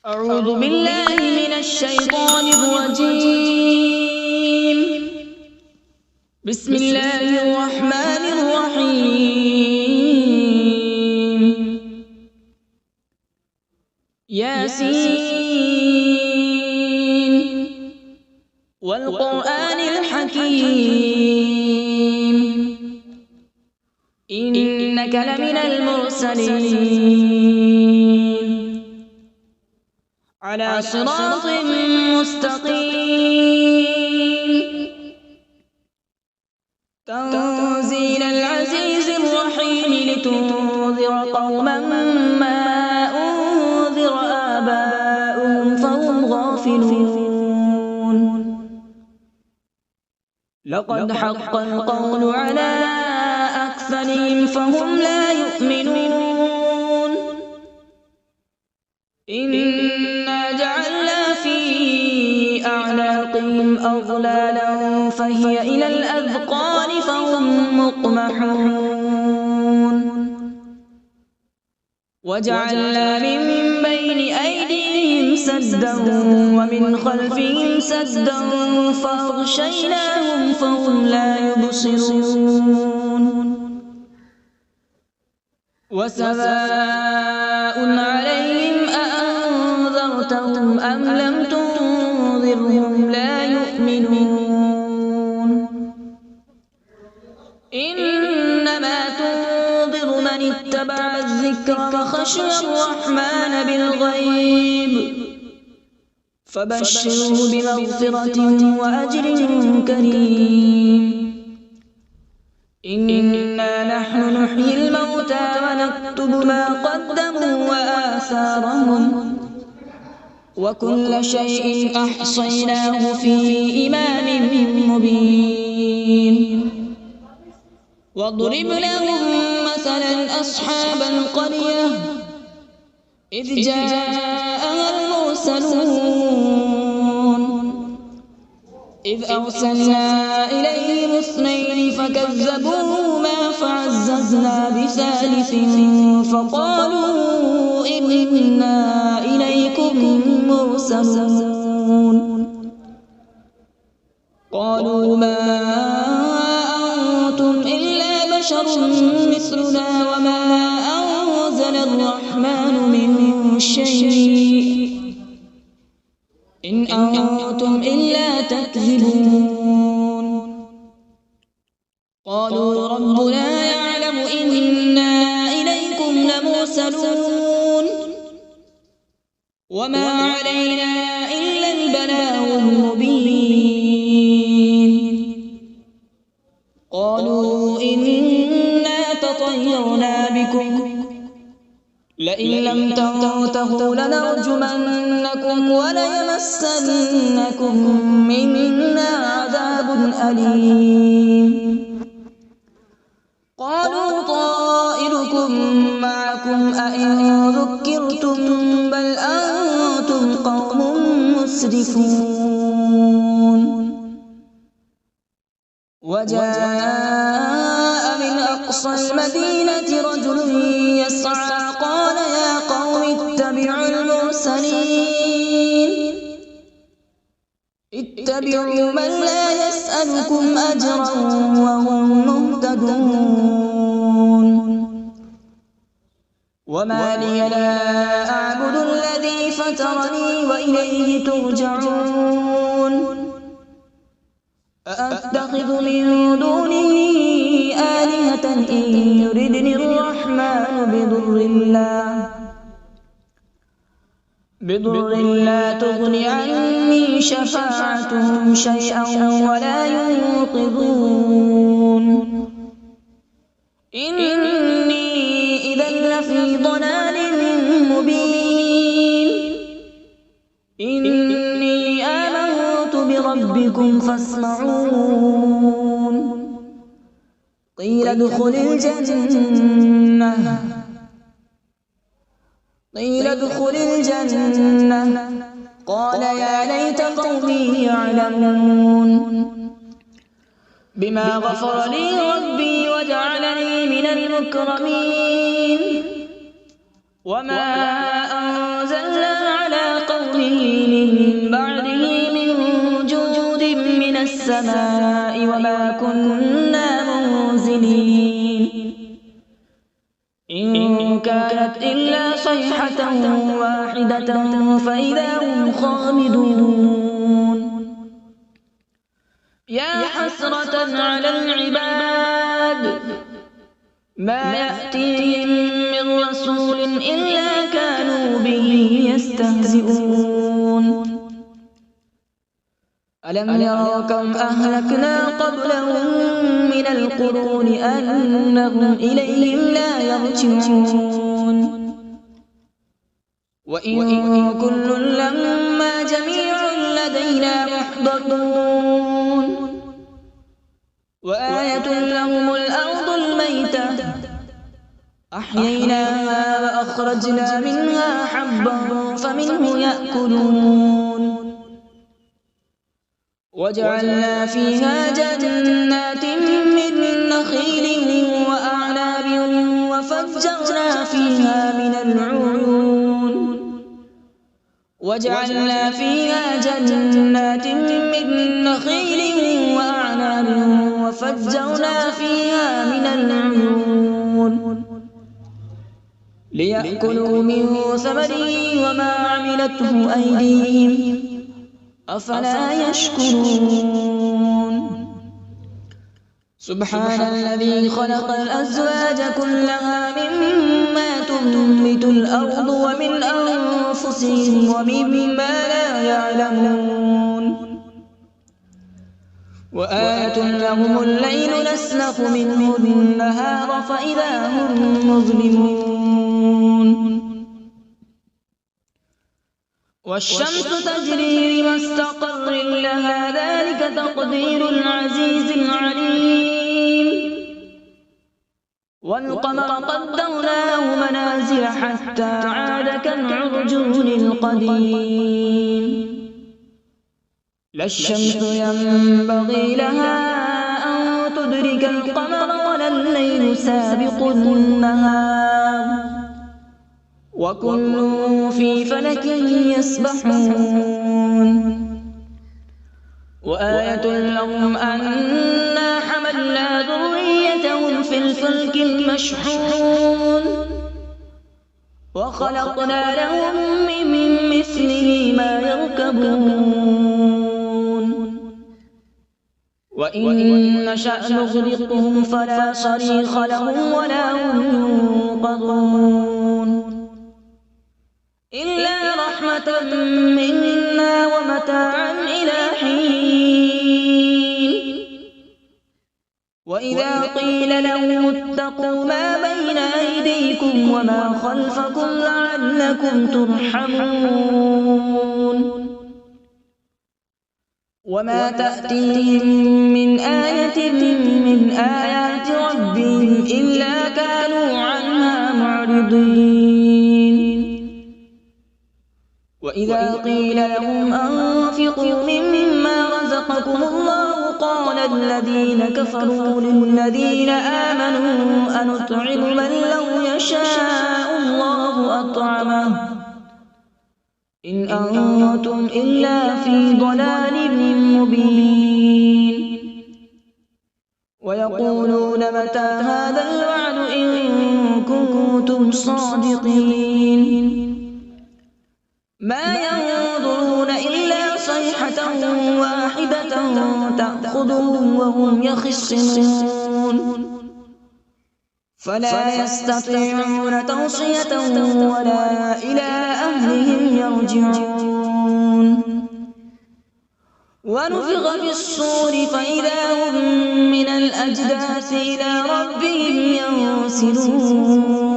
أعوذ بالله من الشيطان الرجيم. بسم الله الرحمن الرحيم. ياسين والقرآن الحكيم إنك لمن المرسلين على صراط مستقيم. تنزيل العزيز الرحيم لتنذر قوما ما أنذر آباؤهم فهم غافلون. لقد حق القول على أكثرهم فهم لا يؤمنون. إنا جعلنا في أعناقهم أغلالا فهي إلى الأذقان فهم مقمحون. وجعلنا من بين أيديهم سدا ومن خلفهم سدا فأغشيناهم فهم لا يبصرون. وسواء عليهم أأنذرتهم أم لم تنذرهم لا يؤمنون. إنما تنذر من اتبع الذكر وخشي الرحمن بالغيب فبشره بمغفرة وأجر كريم. إنا نحن نحيي الموتى ونكتب ما قدموا وآثارهم وكل شيء أحصيناه في إمام مبين. واضرب لهم مثلا أصحاب القرية إذ جاءها المرسلون إذ أرسلنا إليهم اثنين فكذبوهما فعززنا بثالث فقالوا إنا إليكم مرسلون. قالوا ما أنتم إلا بشر مثلنا وما أنزل الرحمن من شيء إن أنتم إلا تكذبون. قالوا ربنا يعلم إنا إليكم لمرسلون وما علينا إلا البلاغ المبين. قالوا إنا تطيرنا بكم لئن لم تنتهوا لنرجمنكم وليمسنكم منا عذاب أليم. قالوا طائركم معكم أئن ذكرتم بل أنتم قوم مسرفون. وجاء من أقصى المدينة رجل يسعى قال يا قوم اتبعوا المرسلين اتبعوا من لا يسألكم أجرا وهم مهتدون. وما لي لا أعبد الذي فطرني وإليه ترجعون. أأتخذ من دونه آلهة إن يردني الرحمن بضر لا تغن عني شفاعتهم شيئا ولا ينقذون. إني إذا لفي ضلال مبين. إني آمنت بربكم فاسمعون. قيل ادخل الجنة قال يا ليت قومي يعلمون. بما غفر لي ربي وجعلني من المكرمين. وما أنزلنا على السماء وما كنا منزلين إن كانت إلا صيحة واحدة فإذا هم خامدون يا حسرة على العباد ما يأتيهم من رسول إلا كانوا به يستهزئون ألم يروا كم أهلكنا قبلهم من القرون أنهم إليهم لا يرجعون وإن كل لما جميع لدينا محضرون وآية لهم الأرض الميتة أحييناها وأخرجنا منها حبا فمنه يأكلون وجعلنا فيها جنات من نخيل وأعناب وفجرنا فيها من العيون وجعلنا فيها جنات من نخيل وأعناب وفجرنا فيها من العيون ليأكلوا من ثمره وما عملته أيديهم أفلا يشكرون سبحان الذي خلق الأزواج كلها مما تنبت الأرض ومن أنفسهم ومما لا يعلمون وآية لهم الليل نسلخ منه النهار فإذا هم مظلمون والشمس تجري لمستقر لها ذلك تقدير العزيز العليم والقمر قدرناه منازل حتى عاد كالعرجون القديم لا الشمس ينبغي لها أن تدرك القمر ولا الليل سابق النهار وكل في فلك يسبحون وآية لهم أنا حملنا ذريتهم في الفلك المشحون وخلقنا لهم من مثله ما يركبون وإن نشأ نغرقهم فلا صريخ لهم ولا هم ينقذون إلا رحمة منا ومتاعا إلى حين وإذا قيل لهم اتقوا ما بين أيديكم وما خلفكم لعلكم ترحمون وما تأتيهم من آية من آيات ربهم إلا كانوا عنها معرضين وإذا قيل لهم أنفقوا مما رزقكم الله قال الذين كفروا للذين آمنوا أنطعم من لو يشاء الله أطعمه إن أنتم إلا في ضلال مبين ويقولون متى هذا الوعد إن كنتم صادقين ما ينظرون إلا صيحة واحدة تأخذهم وهم يخصمون فلا يستطيعون توصية ولا إلى أهلهم يرجعون ونفخ في الصور فإذا هم من الأجداث إلى ربهم ينسلون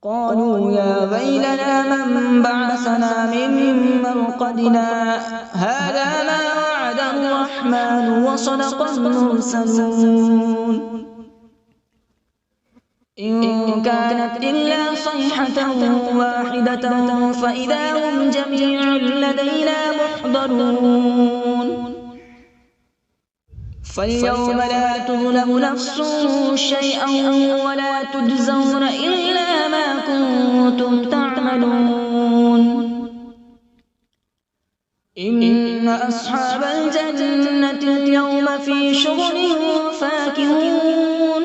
قالوا يا ويلنا من بعثنا من مرقدنا هذا ما وعد الرحمن وصدق المرسلون إن كانت إلا صيحة واحدة فإذا هم جميع لدينا محضرون فاليوم لا تظلم نفس شيئا ولا تجزون إلا ما كنتم تعملون إن أصحاب الجنة اليوم في شغل فاكهون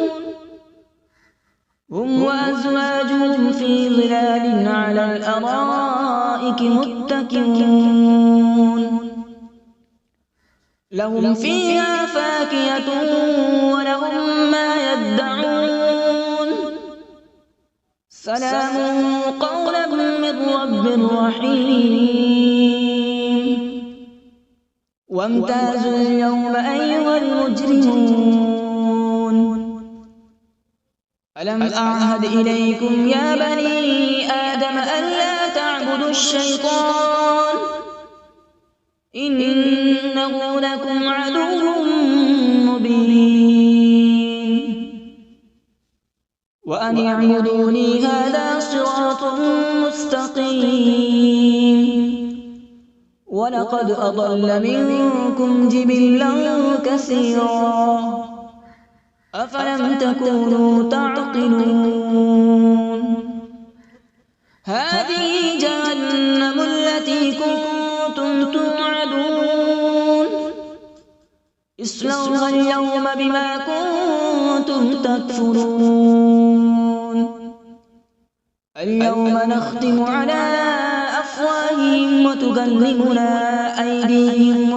هم وأزواجهم في ظلال على الأرائك متكئون لهم فيها فاكهة ولهم ما يدعون سلام قولا من رب رحيم وامتازوا اليوم أيها المجرمون ألم أعهد إليكم يا بني آدم ألا تعبدوا الشيطان إنه لكم عدو مبين وأن اعبدوني هذا صراط مستقيم ولقد أضل منكم جبلا كثيرا أفلم تكونوا تعقلون هذه جهنم التي كنتم توعدون اصلوها اليوم بما كنتم تكفرون اليوم نختم على أفواههم وتكلمنا أيديهم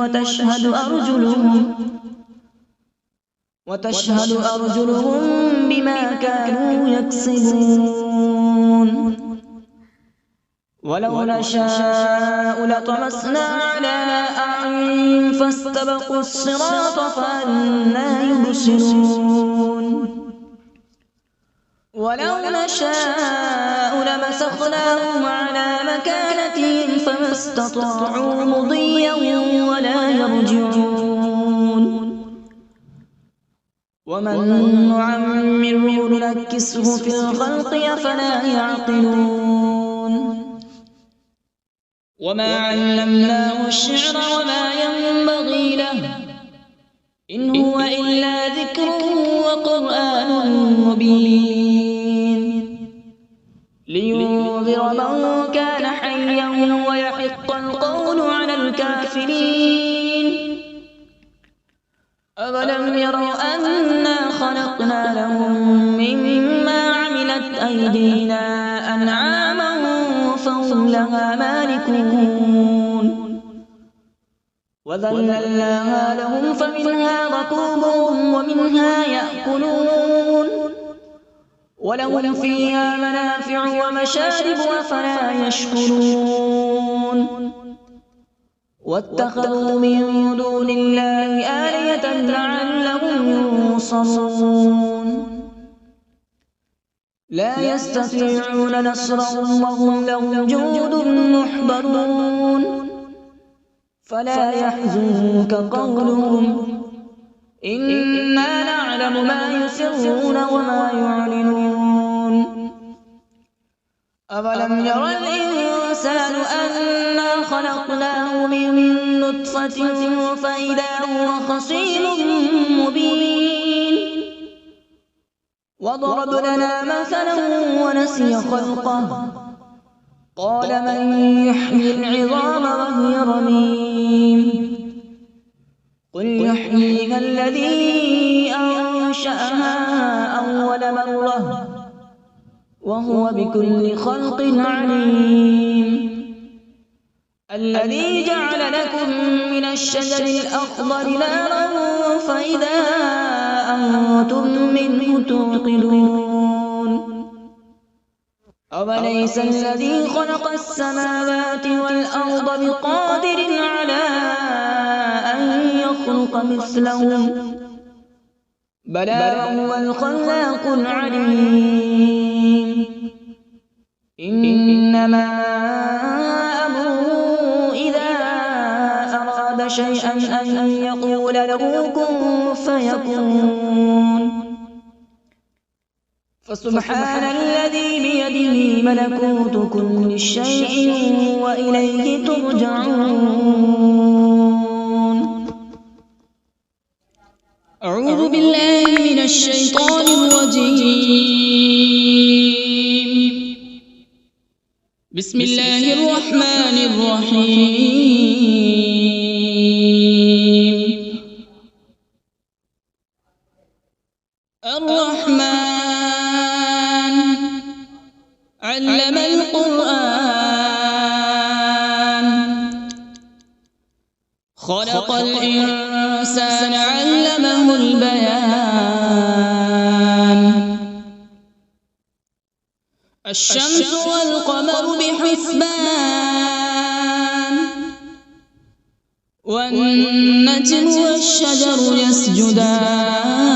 وتشهد أرجلهم بما كانوا يكسبون ولو نشاء لطمسنا على أعينهم فاستبقوا الصراط فأنى يبصرون ولو نشاء لمسخناهم على مكانتهم فما استطاعوا مضيا ولا يرجعون ومن نعمره ننكسه في الخلق أفلا يعقلون وما علمناه الشعر وما ينبغي له إن هو إلا ذكر وقرآن مبين لينذر من كان حيا ويحق القول على الكافرين أولم يروا أنا خلقنا لهم مما عملت أيدينا أنعاما فهم لها مالكون وذللناها لهم فمنها ركوبهم ومنها يأكلون ولهم فيها منافع ومشارب أفلا يشكرون واتخذوا من دون الله آلهة لعلهم ينصرون لا يستطيعون نصرهم وهم لهم جند محضرون فلا يحزنك قولهم إنا نعلم ما يسرون وما يعلنون أولم ير الإنسان أنا خلقناه من نطفة فإذا هو خصيم مبين وضرب لنا مثلا ونسي خلقه قال من يحيي العظام وهي رميم قل يحييها الذي أنشأها أول مرة وهو بكل خلق عليم الذي جعل لكم من الشجر الأخضر نارا فإذا أنتم منه توقدون أوليس الذي خلق السماوات والأرض بقادر على أن يخلق مثلهم بلى وهو الخلاق العليم إنما أمره إذا أراد شيئا أن يقول له كن فيكون فسبحان الذي بيده ملكوت كل شيء وإليه ترجعون أعوذ بالله من الشيطان الرجيم بسم الله الرحمن الرحيم القرآن خلق الإنسان علمه البيان الشمس والقمر بحسبان والنجم والشجر يسجدان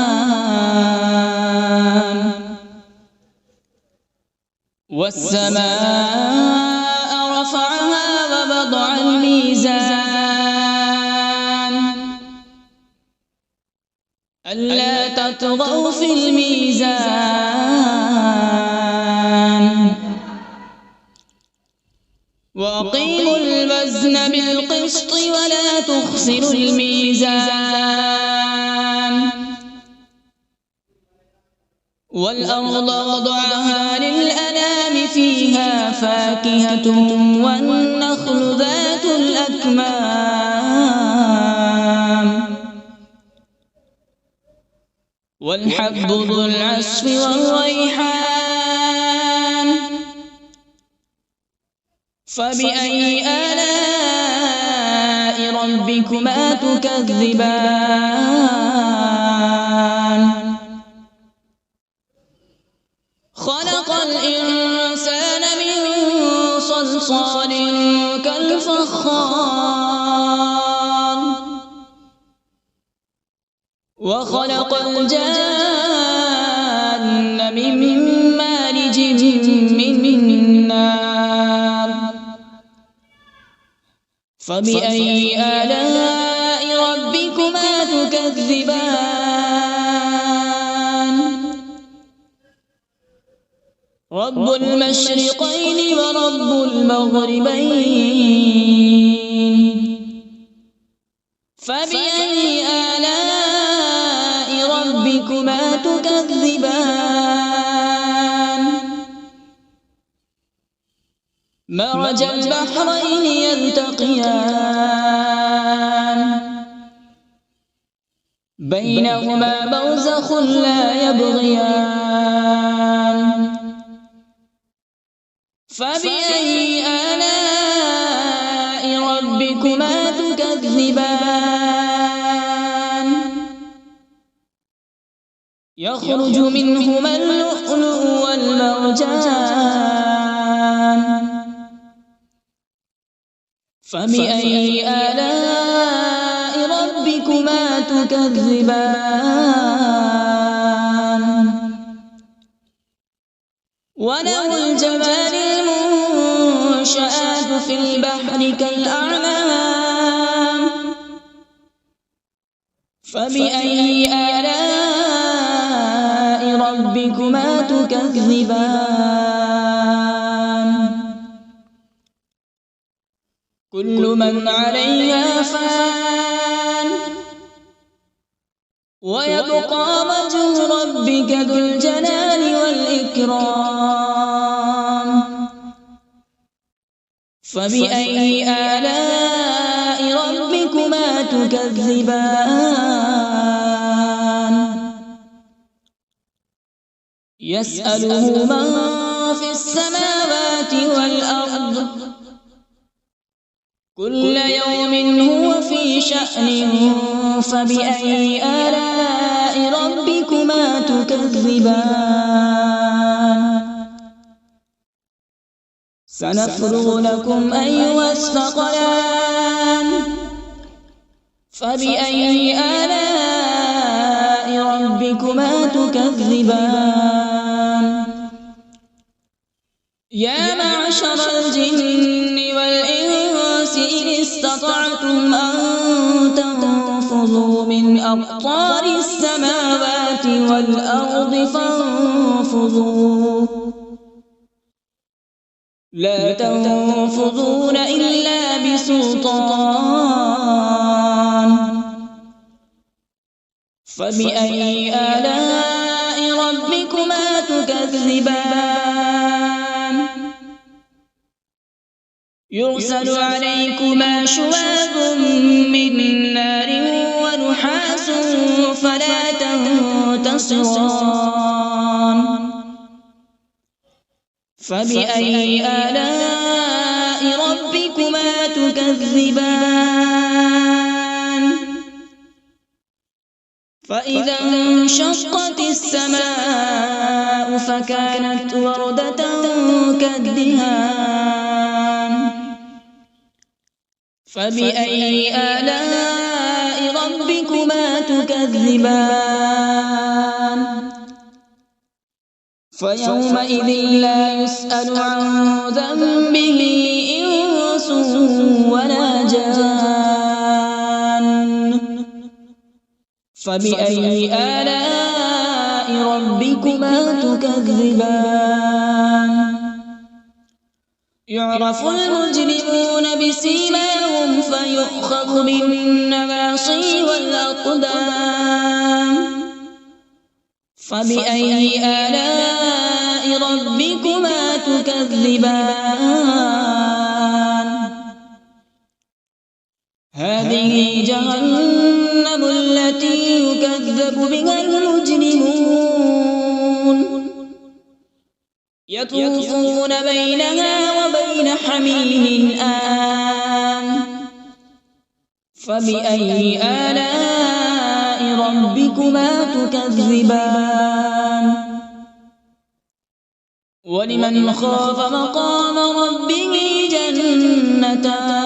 والسماء رفعها ووضع الميزان ألا تطغوا في الميزان وأقيموا الوزن بالقسط ولا تخسروا الميزان والأرض وضعها للأنام فيها فاكهة والنخل ذات الأكمام والحب ذو العصف والريحان فبأي آلاء ربكما تكذبان خلق الإنسان من صلصال كالفخار وخلق الجان من مارج من نار فبأي آلاء ربكما تكذبان رب المشرقين ورب المغربين فبأي آلاء ربكما تكذبان مرج البحرين يلتقيان بينهما برزخ لا يبغيان فبأي آلاء ربكما تكذبان يخرج منهما اللؤلؤ والمرجان فبأي آلاء ربكما تكذبان وله الجبال المنشآت في البحر كالأعلام فبأي آلاء ربكما تكذبان كل من عليها فان ويبقى وجه ربك ذو الجلال والإكرام فبأي آلاء ربكما تكذبان يسأله من في السماوات والأرض كل يوم هو في شأن فبأي آلاء ربكما تكذبان سنفرغ لكم أيها الثقلان فبأي آلاء ربكما تكذبان يا معشر الجن والإنس إن استطعتم أن تنفذوا من أقطار السماوات والأرض فانفذوا لا تنفذون إلا بسلطان فبأي آلاء ربكما تكذبان يرسل عليكما شواظ من نار ونحاس فلا تنتصران فبأي آلاء ربكما تكذبان فإذا انشقت السماء فكانت وردة كالدهان فبأي آلاء ربكما تكذبان فيومئذ لا يسأل عن ذنبه إنس ولا جان فبأي آلاء ربكما تكذبان يعرف المجرمون بسيماهم فيؤخذ بالنواصي والأقدام فبأي آلاء ربكما تكذبان هذه جهنم التي يكذب بها المجرمون يطوفون بينها وبين حميم آن فبأي آلاء ربكما تكذبان ولمن خاف مقام ربه جنتان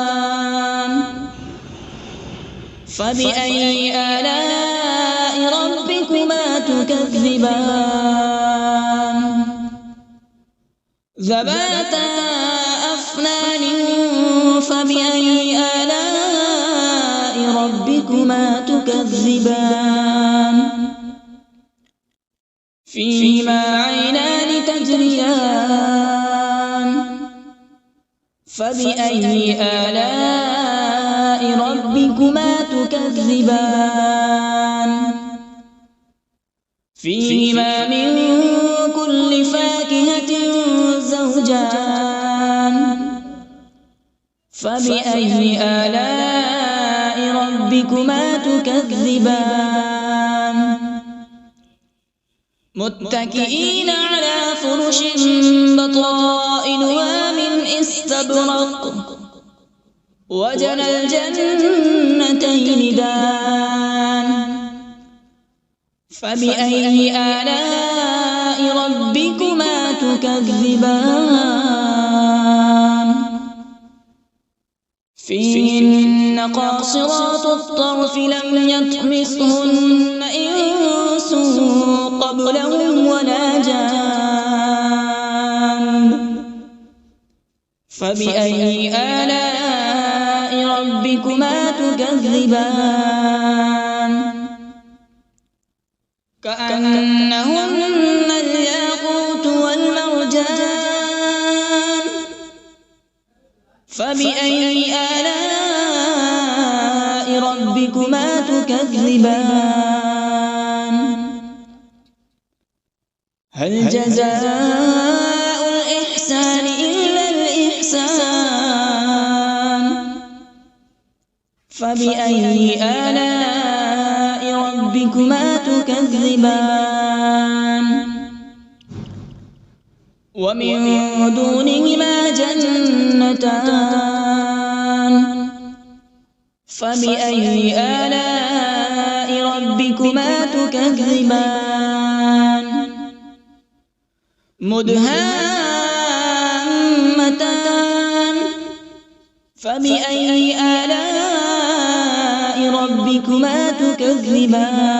فبأي آلاء ربكما تكذبان ذواتا أفنان فبأي آلاء ربكما تكذبان فيهما عينان تجريان فبأي آلاء ربكما تكذبان فيهما من كل فاكهة زوجان فبأي آلاء ربكما تكذبان متكئين على فرش بطائنها من استبرق وجنى الجنتين دان فبأي آلاء ربكما تكذبان فيهن قاصرات الطرف لم يطمثهن إنس قبلهم ولا جان فبأي آلاء ربكما تكذبان كأنهن الياقوت والمرجان فبأي آلاء ربكما تكذبان هل جزاء الإحسان إلا الإحسان فبأي آلاء ربكما تكذبان ومن دونهما جنتان فبأي آلاء ربكما تكذبان مدهامتان فبأي آلاء ربكما تكذبان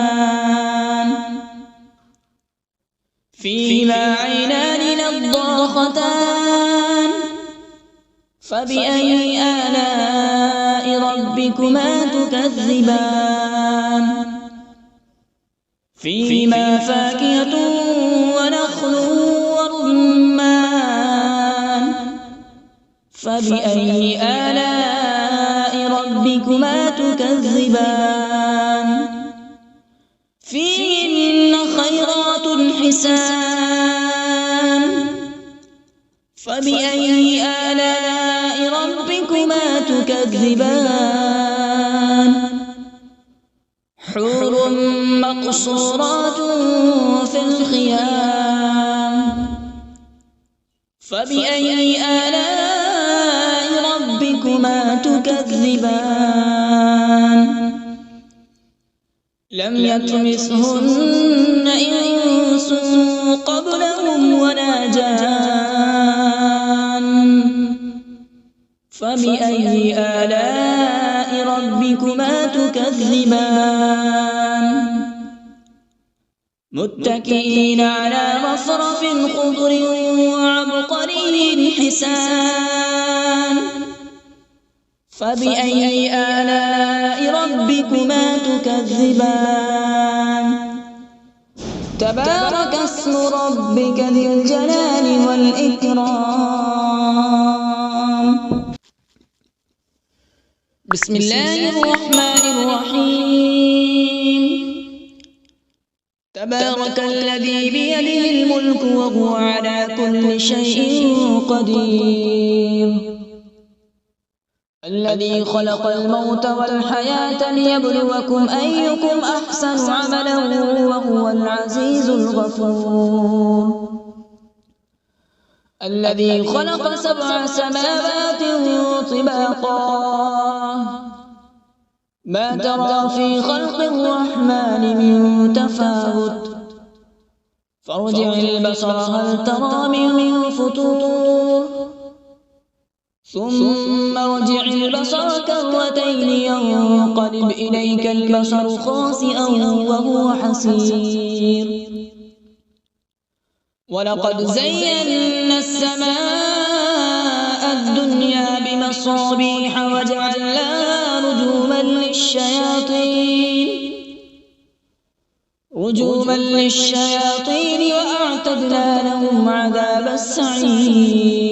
فيهما عينان نضاختان فبأي آلاء ربكما تكذبان فيهما فاكهة ونخل ورمان فبأي آلاء ربكما تكذبان فيهن خيرات حسان فبأي آلاء ربكما تكذبان حور مقصورات في الخيام فبأي آلاء ربكما تكذبان لم يطمثهن إنس قبلهم ولا جان فبأي آلاء ربكما تكذبان متكئين على رفرف خضر وعبقري حسان فبأي آلاء ربكما تكذبان تبارك اسم ربك ذي الجلال والإكرام بسم الله الرحمن الرحيم تبارك الذي بيده الملك وهو على كل شيء قدير الذي خلق الموت والحياة ليبلوكم أيكم أحسن عملا وهو العزيز الغفور الذي خلق 7 سماوات طباقا ما ترى في خلق الرحمن من تفاوت فارجع البصر هل ترى من فطور ثم ارجع البصر كرتين ينقلب إليك البصر خاسئا وهو حسير ولقد زينا السماء الدنيا بمصابيح وجعلناها رجوما للشياطين وأعتدنا لهم عذاب السعير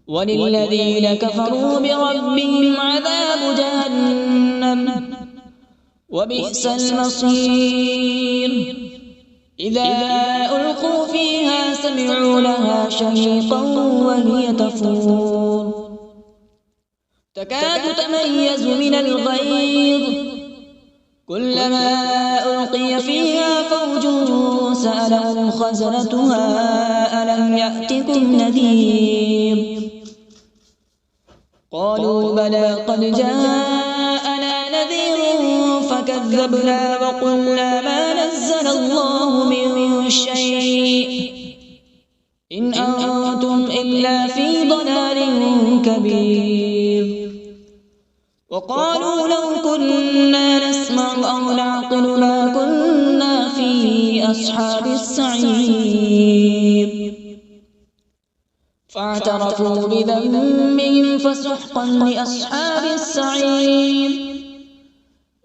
وللذين كفروا بربهم عذاب جهنم وبئس المصير إذا ألقوا فيها سمعوا لها شهيقا وهي تفور تكاد تميز من الغيظ كلما ألقي فيها فوج سألهم خزنتها ألم يأتكم نذير قالوا بلى قد جاءنا نذير فكذبنا وقلنا ما نزل الله من شيء إن أنتم إلا في ضلال كبير وقالوا لو كنا نسمع أو نعقل ما كنا في أصحاب السعير فاعترفوا بذنبهم فسحقا لأصحاب السعير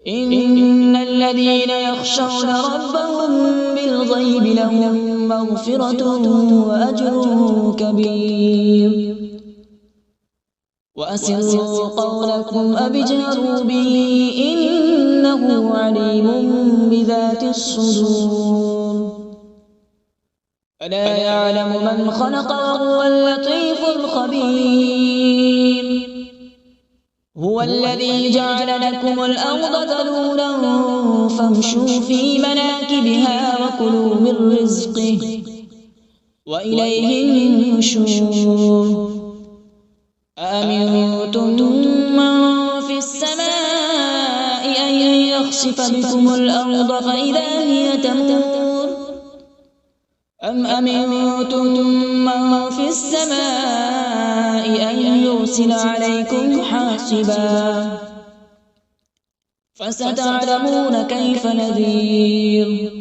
إن الذين يخشون ربهم بالغيب لهم مغفرة وأجر كبير وأسروا قولكم أو اجهروا به إنه عليم بذات الصدور ألا يعلم من خلق وهو اللطيف الخبير هو الذي جعل لكم الأرض ذلولا فامشوا في مناكبها وكلوا من رزقه وإليه النشور أأمنتم من في السماء أن يخسف بكم الأرض فإذا هي تمور أم أمنتم من في السماء أن يرسل عليكم حاصبا فستعلمون كيف نذير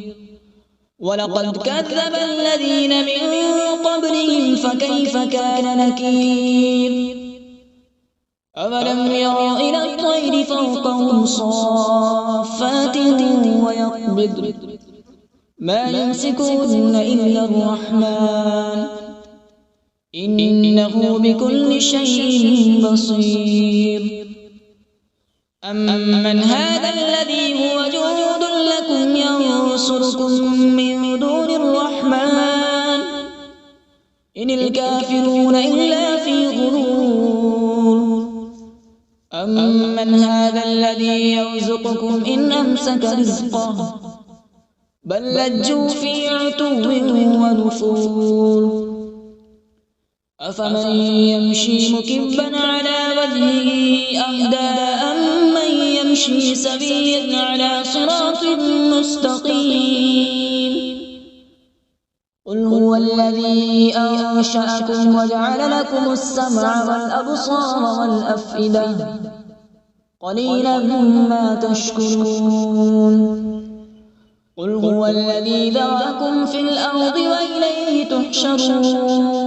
ولقد كذب الذين من قبلهم فكيف كان نكير أولم يروا إلى الطير فوقهم صافات ويقبض ما يمسكون إلا الرحمن إنه بكل شيء بصير أمن هذا الذي هو جند لكم ينصركم من دون الرحمن إن الكافرون إلا في غرور أمن هذا الذي يرزقكم إن أمسك رزقه بل لجوا في عتو ونفور أفمن يمشي مكبا على وجهه أهدى أمن يمشي سويا على صراط مستقيم قل هو الذي أنشأكم وجعل لكم السمع والأبصار والأفئدة قليلا ما تشكرون قل هو الذي ذرأكم في الأرض وإليه تحشرون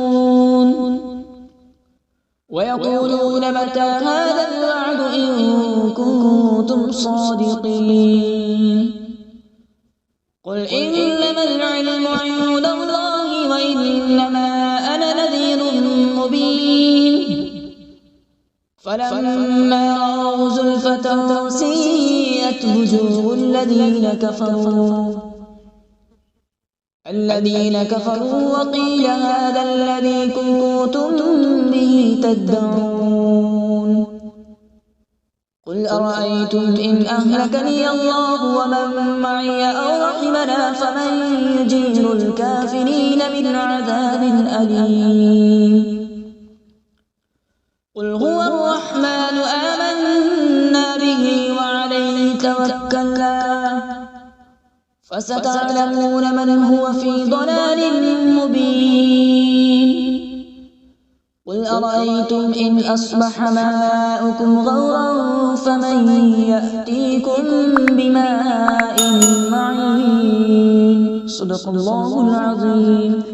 ويقولون متى هذا الوعد إن كنتم صادقين قل إنما العلم عند الله وإنما أنا نذير مبين فلما رأوا زلفة سيئت وجوه الذين كفروا وقيل هذا الذي كنتم به تدعون قل أرأيتم إن أهلكني الله ومن معي أو رحمنا فمن يجير الكافرين من عذاب أليم قل هو الرحمن آمنا به وعليه توكلنا فستعلمون من هو في ضلال مبين قل أرأيتم إن أصبح ماؤكم غورا فمن يأتيكم بماء معين صدق الله العظيم.